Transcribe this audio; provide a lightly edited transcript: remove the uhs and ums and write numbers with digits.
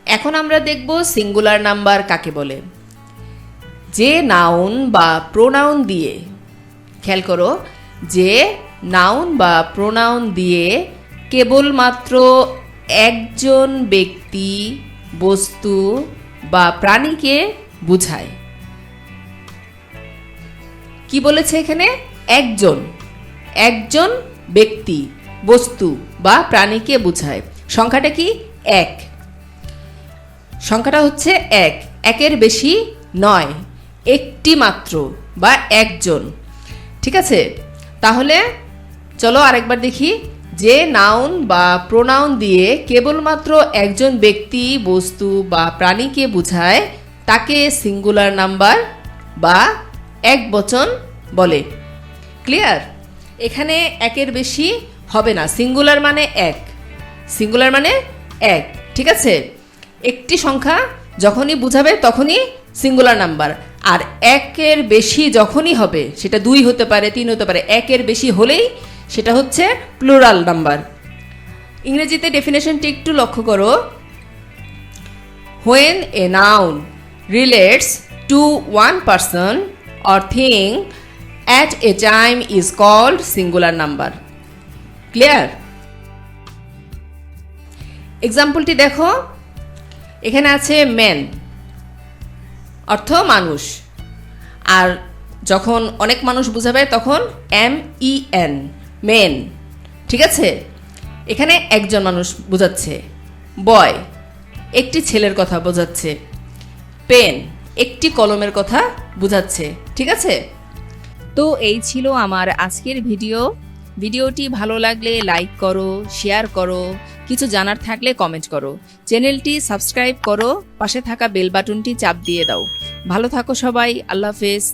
এখন আমরা দেখব সিঙ্গুলার নাম্বার কাকে বলে। যে নাউন বা প্রোনাউন দিয়ে, খেয়াল করো, যে নাউন বা প্রোনাউন দিয়ে কেবলমাত্র একজন ব্যক্তি, বস্তু বা প্রাণীকে বোঝায়। কি বলেছে এখানে? একজন, একজন ব্যক্তি, বস্তু বা প্রাণীকে বোঝায়। সংখ্যাটা কি? এক। সংখ্যাটা হচ্ছে এক, একের বেশি নয়, একটি মাত্র বা একজন। ঠিক আছে, তাহলে চলো আরেকবার দেখি। যে নাউন বা প্রোনাউন দিয়ে কেবলমাত্র একজন ব্যক্তি, বস্তু বা প্রাণীকে বোঝায় তাকে সিঙ্গুলার নাম্বার বা একবচন বলে। ক্লিয়ার? এখানে একের বেশি হবে না, সিঙ্গুলার মানে এক, সিঙ্গুলার মানে এক। ঠিক আছে, একটি সংখ্যা যখনই বুঝাবে তখনই সিঙ্গুলার নাম্বার, আর একের বেশি যখনই হবে, সেটা দুই হতে পারে, তিন হতে পারে, একের বেশি হলেই সেটা হচ্ছে প্লুরাল নাম্বার। ইংরেজিতে ডেফিনেশনটি একটু লক্ষ্য করো। When a noun relates to one person or thing at a time is called singular number. Clear? এক্সাম্পলটি দেখো, এখানে আছে ম্যান, অর্থ মানুষ, আর যখন অনেক মানুষ বোঝাবে তখন MEN, মেন। ঠিক আছে, এখানে একজন মানুষ বোঝাচ্ছে। বয়, একটি ছেলের কথা বোঝাচ্ছে। পেন, একটি কলমের কথা বোঝাচ্ছে। ঠিক আছে, তো এই ছিল আমার আজকের ভিডিও। ভিডিওটি ভালো লাগলে লাইক করো, শেয়ার করো, কিছু জানার থাকলে কমেন্ট করো, চ্যানেলটি সাবস্ক্রাইব করো, পাশে থাকা বেল বাটনটি চাপ দিয়ে দাও। ভালো থাকো সবাই, আল্লাহ হাফেজ।